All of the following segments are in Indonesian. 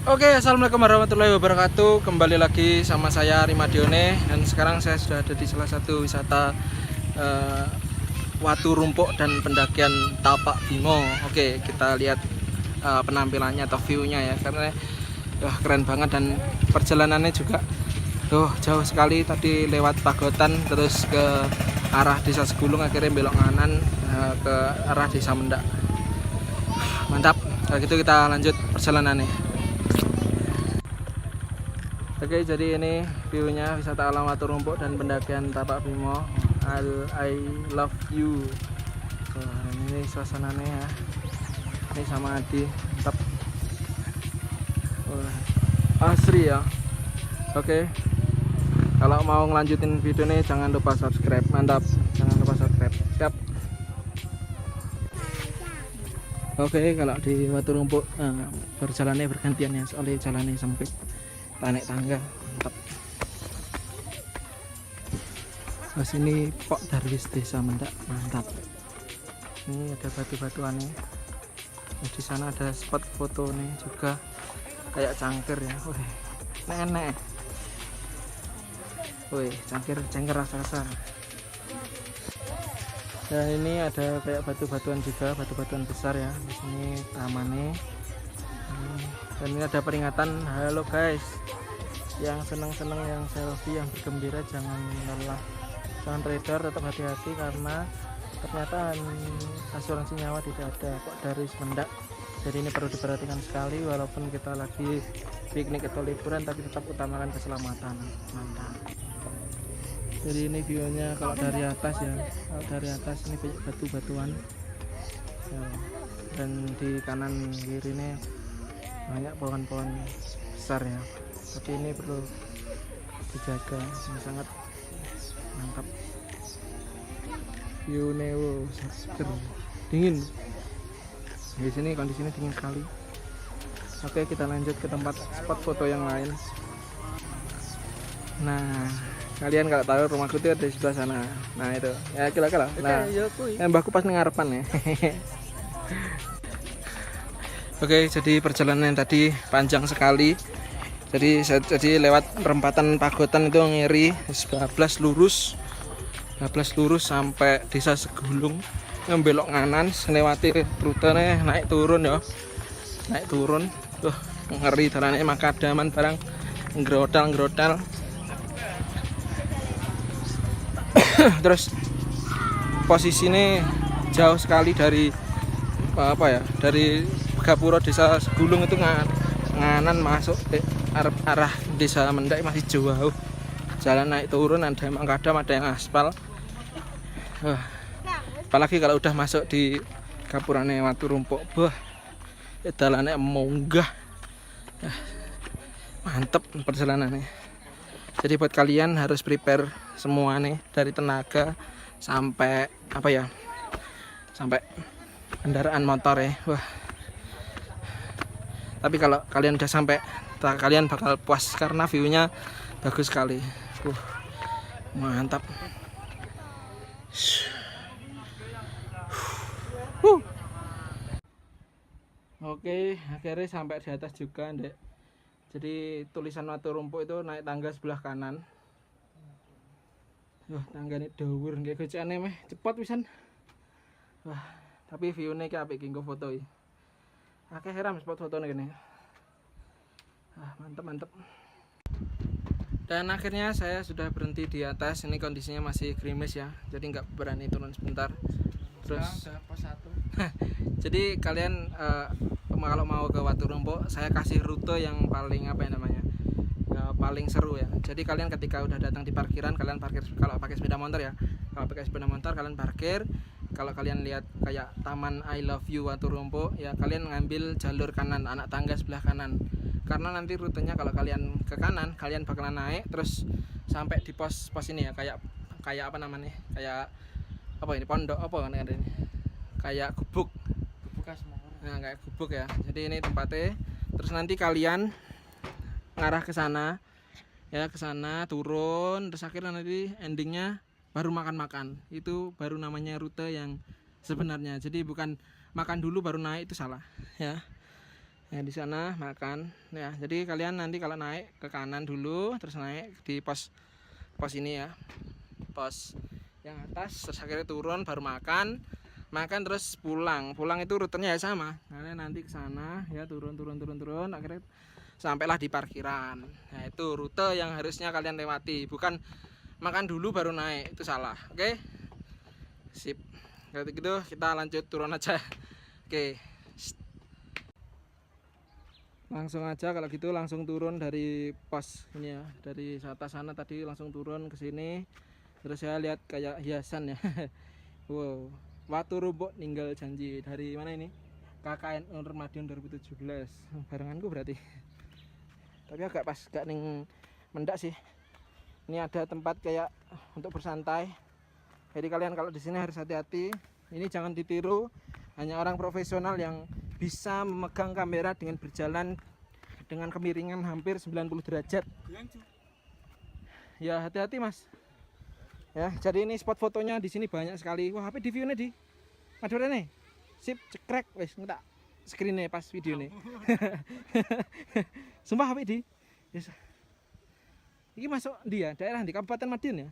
Oke, assalamualaikum warahmatullahi wabarakatuh. Kembali lagi sama saya Rima Dione, dan sekarang saya sudah ada di salah satu wisata eh, Watu Rumpuk dan pendakian Tapak Bimo. Oke, kita lihat penampilannya atau view-nya ya, karena wah, keren banget, dan perjalanannya juga tuh jauh sekali. Tadi lewat Pagotan terus ke arah Desa Segulung, akhirnya belok kanan ke arah Desa Mendak. Mantap. Kalau gitu kita lanjut perjalanannya. Oke, jadi ini view-nya wisata alam Watu Rumpuk dan pendakian Tapak Bimo. I love you. Wah, ini suasananya ya. Ini sama Adi, mantap. Wah, asri ya. Oke, kalau mau ngelanjutin video ini jangan lupa subscribe. Mantap, jangan lupa subscribe. Siap. Oke, kalau di Watu Rumpuk berjalannya bergantian ya, soalnya jalannya sempit, naik tangga. Mantap. Nah, sini Pok Darwis Desa Mendak. Mantap. Ini ada batu-batuannya. Nah, di sana ada spot foto nih juga kayak cangkir ya. Wih, nenek. Wih, cangkir rasa-rasa. Dan ini ada kayak batu-batuan juga, batu-batuan besar ya. Di sini tamannya. Dan ini ada peringatan, halo guys, yang senang-senang, yang selfie, yang bergembira, jangan lelah, jangan trader, tetap hati-hati karena ternyata asuransi nyawa tidak ada. Kok dari Mendak, jadi ini perlu diperhatikan sekali. Walaupun kita lagi piknik atau liburan, tapi tetap utamakan keselamatan. Mantap. Jadi ini view-nya kalau dari atas ya, kalau dari atas ini banyak batu-batuan ya. Dan di kanan kiri ini banyak pohon-pohon besar ya, tapi ini perlu dijaga, ini sangat mantap. View Newo seger, dingin di sini, kondisinya dingin sekali. Oke, kita lanjut ke tempat spot foto yang lain. Nah, kalian kalau tahu rumahku itu ada di sebelah sana. Nah itu ya, kira-kira nah mbahku pas ngarepan ya. Oke, jadi perjalanan yang tadi panjang sekali. Jadi lewat perempatan Pagotan itu ngiri 12 lurus sampai Desa Segulung, ngebelok kanan, lewati rutenya naik turun ya. Naik turun. Tuh, ngeri jalannya, makadaman barang ngerodal. Terus posisinya jauh sekali dari dari Gapura Desa Segulung itu nganan masuk arah Desa Mendak masih jauh. Jalan naik turun, ada makadam, ada yang aspal. Apalagi kalau udah masuk di Gapurane Watu Rumpuk, jalannya munggah. Mantep perjalanannya. Jadi buat kalian harus prepare semua nih, dari tenaga sampai sampai kendaraan motor ya. Wah. Tapi kalau kalian udah sampai, kalian bakal puas karena view-nya bagus sekali. Mantap. Oke, akhirnya sampai di atas juga, Dek. Jadi tulisan Watu Rumpuk itu naik tangga sebelah kanan. Wah, tanggane dhuwur nggih, gocekane meh cepot pisan. Wah, tapi view-ne ki apik nggo foto iki. Akeh heram spot fotone kene. Mantep. Dan akhirnya saya sudah berhenti di atas. Ini kondisinya masih gerimis ya, jadi nggak berani turun sebentar. Terus pos 1. Jadi kalian kalau mau ke Watu Rumpuk, saya kasih rute yang paling paling seru ya. Jadi kalian ketika udah datang di parkiran, kalian parkir. Kalau pakai sepeda motor ya, kalau pakai sepeda motor kalian parkir. Kalau kalian lihat kayak taman I love you Watu Rumpuk ya, kalian ngambil jalur kanan, anak tangga sebelah kanan. Karena nanti rutenya kalau kalian ke kanan, kalian bakalan naik terus sampai di pos ini ya, kayak apa namanya, kayak apa ini, pondok apa kan ini, kayak gubuk. Nah, kayak gubuk ya. Jadi ini tempatnya. Terus nanti kalian ngarah ke sana ya, ke sana turun, terus akhirnya nanti endingnya baru makan. Itu baru namanya rute yang sebenarnya. Jadi bukan makan dulu baru naik, itu salah ya. Nah, di sana makan ya. Jadi kalian nanti kalau naik ke kanan dulu, terus naik di pos ini ya, pos yang atas, terus akhirnya turun baru makan terus pulang itu rutenya ya sama. Kalian nanti ke sana ya, turun akhirnya sampailah di parkiran. Nah, itu rute yang harusnya kalian lewati, bukan makan dulu baru naik, itu salah. Oke, sip. Kalau gitu kita lanjut turun aja. Oke, langsung aja kalau gitu, langsung turun dari pos ini ya, dari atas sana tadi langsung turun ke sini. Terus saya lihat kayak hiasan ya. Wow, Watu Rubuk Ninggal Janji. Dari mana ini? KKN UNER Madiun 2017. Barenganku berarti. Tapi agak pas, gak ning mendak sih. Ini ada tempat kayak untuk bersantai. Jadi kalian kalau di sini harus hati-hati. Ini jangan ditiru. Hanya orang profesional yang bisa memegang kamera dengan berjalan dengan kemiringan hampir 90 derajat. Ya, hati-hati Mas. Ya, jadi ini spot fotonya di sini banyak sekali. Wah, HP di view-nya di. Aduh rene. Sip, cekrek wis ngetak screen-nya pas video nih. Sumpah HP di. Yes. Ini masuk dia daerah di Kabupaten Madiun ya.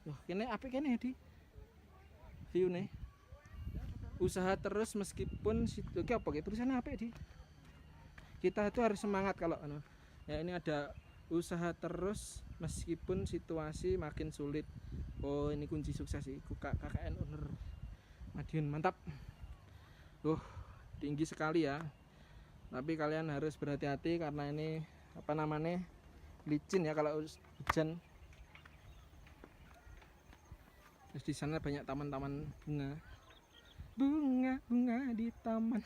Loh, kene apik kene di. View nih. Usaha terus meskipun oke apa gitu tulisannya apa di. Kita itu harus semangat kalau ya, ini ada usaha terus meskipun situasi makin sulit. Oh, ini kunci sukses sih. KKN UNER Madiun, mantap. Tinggi sekali ya. Tapi kalian harus berhati-hati karena ini apa namanya, licin ya kalau hujan. Terus di sana banyak taman-taman bunga di taman.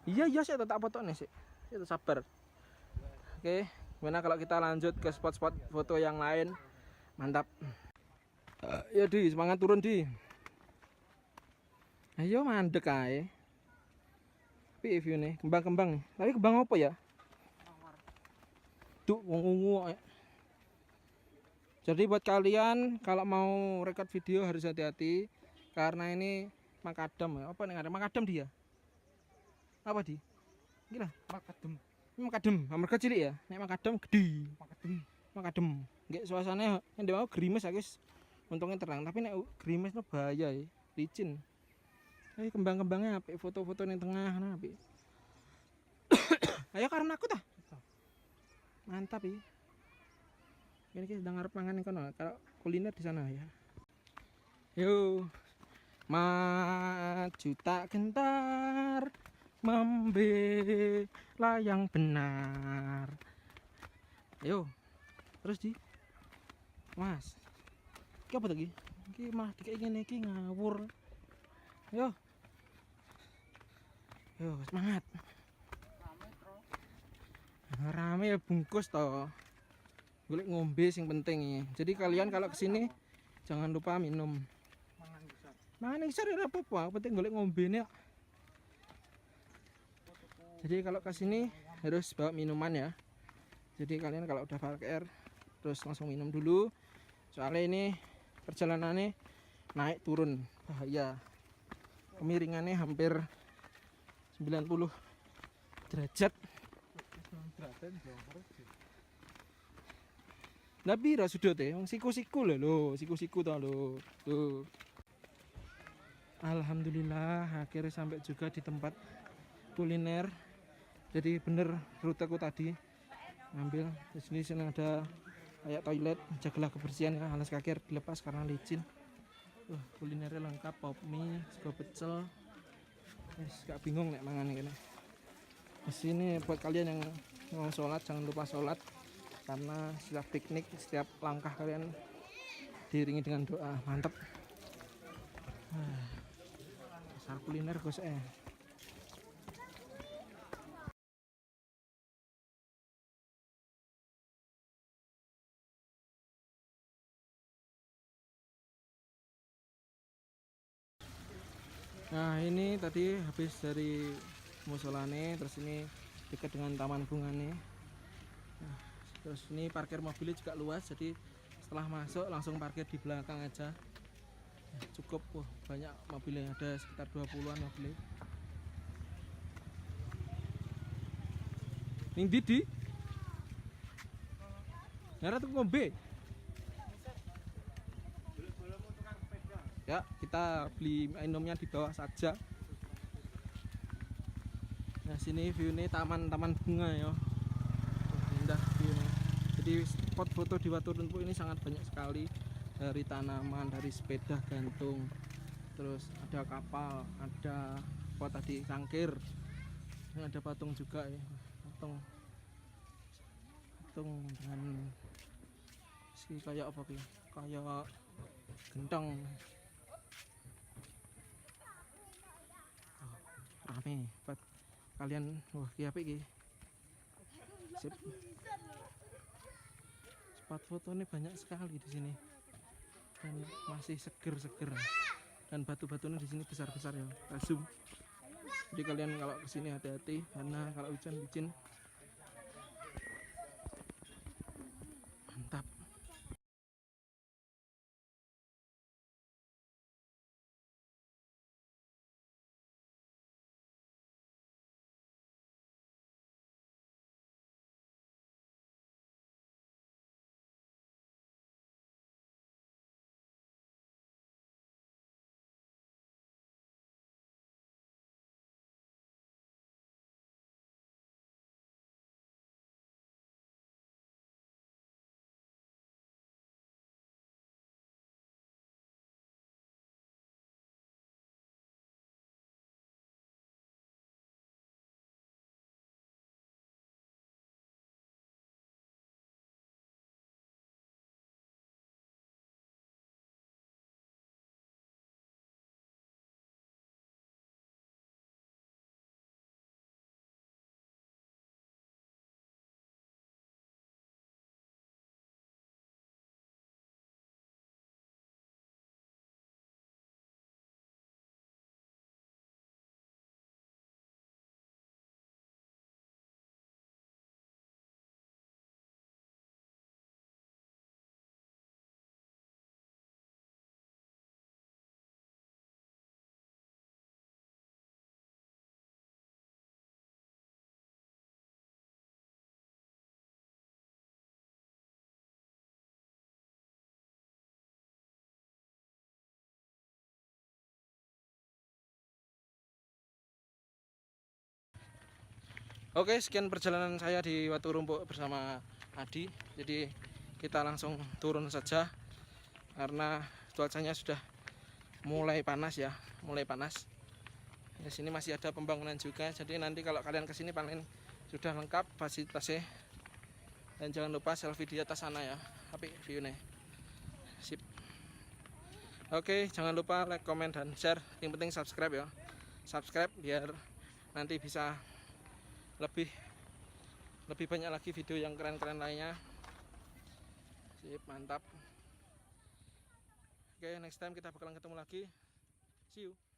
Iya saya tetap foto nih sih. Itu sabar. Oke, gimana kalau kita lanjut ke spot-spot foto yang lain? Mantap. Ya di, semangat turun di. Ayo mandek ae. Piye view nih, kembang-kembang nih. Tapi kembang apa ya? Duh, wong ungu. Jadi buat kalian kalau mau record video harus hati-hati karena ini makadam ya. Apa nih ada makadam dia? Apa di? Gila, makadam. Mereka cilik ya. Nek makadam gede. Makadam. Nggak suasananya yang dia mau gerimis ya guys. Untungnya terang, tapi nek gerimis no bahaya ya. Licin. Tapi kembang-kembangnya apik, foto-foto ning tengah nah apik. Ayo karena aku tah. Mantap ya. Ini kita sedang ngarep mangan kono. Kalau kuliner di sana ya. Yo. Maju tak gentar membela yang benar. Ayo. Terus di. Mas. Iki apa lagi? Iki mah dikek ngene iki ngawur. Yo. Yo, semangat. Rame ya bungkus toh. Golek ngombe sing penting ya. Jadi kalian kalau kesini jangan lupa minum. Mangan isar ora apa-apa, penting golek ngombe nih. Jadi kalau kesini harus bawa minuman ya. Jadi kalian kalau udah parkir terus langsung minum dulu. Soalnya ini perjalanannya naik turun bahaya. Kemiringannya hampir 90 derajat. Nabi ra sudut wong siku-siku lho, siku-siku to lho. Tuh. Alhamdulillah akhirnya sampai juga di tempat kuliner. Jadi bener ruteku tadi ngambil. Di sini ada kayak toilet, jagalah kebersihan ya, alas kaki dilepas karena licin. Kulinernya lengkap, pop mie, sego pecel. Gak bingung nek mangan ini. Di sini buat kalian yang mau sholat jangan lupa sholat karena setiap piknik, setiap langkah kalian diiringi dengan doa. Mantap. Dasar kuliner Gus Nah ini tadi habis dari musolane, terus ini dekat dengan taman bungane. Nah, terus ini parkir mobilnya juga luas, jadi setelah masuk langsung parkir di belakang aja. Nah, cukup banyak mobilnya, ada sekitar 20-an mobil. Ning ndi di? Nyara tuh ngombe. Ya, kita beli minumnya di bawah saja. Nah, sini view-nya taman-taman bunga ya. Indah view-nya. Jadi spot foto di Waturunpu ini sangat banyak sekali, dari tanaman, dari sepeda gantung, terus ada kapal, ada apa tadi, cangkir. Ini ada patung juga ya. Patung dengan si kayak apa ya? Kayak gentong. Rame buat kalian. Wah, ki apik ki. Sip. Spot fotonya banyak sekali di sini. Dan masih seger-seger. Dan batu-batunya di sini besar-besar ya. Kita zoom. Jadi kalian kalau kesini hati-hati karena kalau hujan licin. Mantap. Oke, sekian perjalanan saya di Waturunpu bersama Adi. Jadi kita langsung turun saja karena cuacanya sudah mulai panas ya, mulai panas. Di sini masih ada pembangunan juga. Jadi nanti kalau kalian kesini paling sudah lengkap fasilitasnya. Dan jangan lupa selfie di atas sana ya, apik view-nya. Sip. Oke, jangan lupa like, comment, dan share. Yang penting subscribe ya. Subscribe biar nanti bisa lebih banyak lagi video yang keren-keren lainnya. Sip, mantap. Oke, next time kita bakalan ketemu lagi. See you.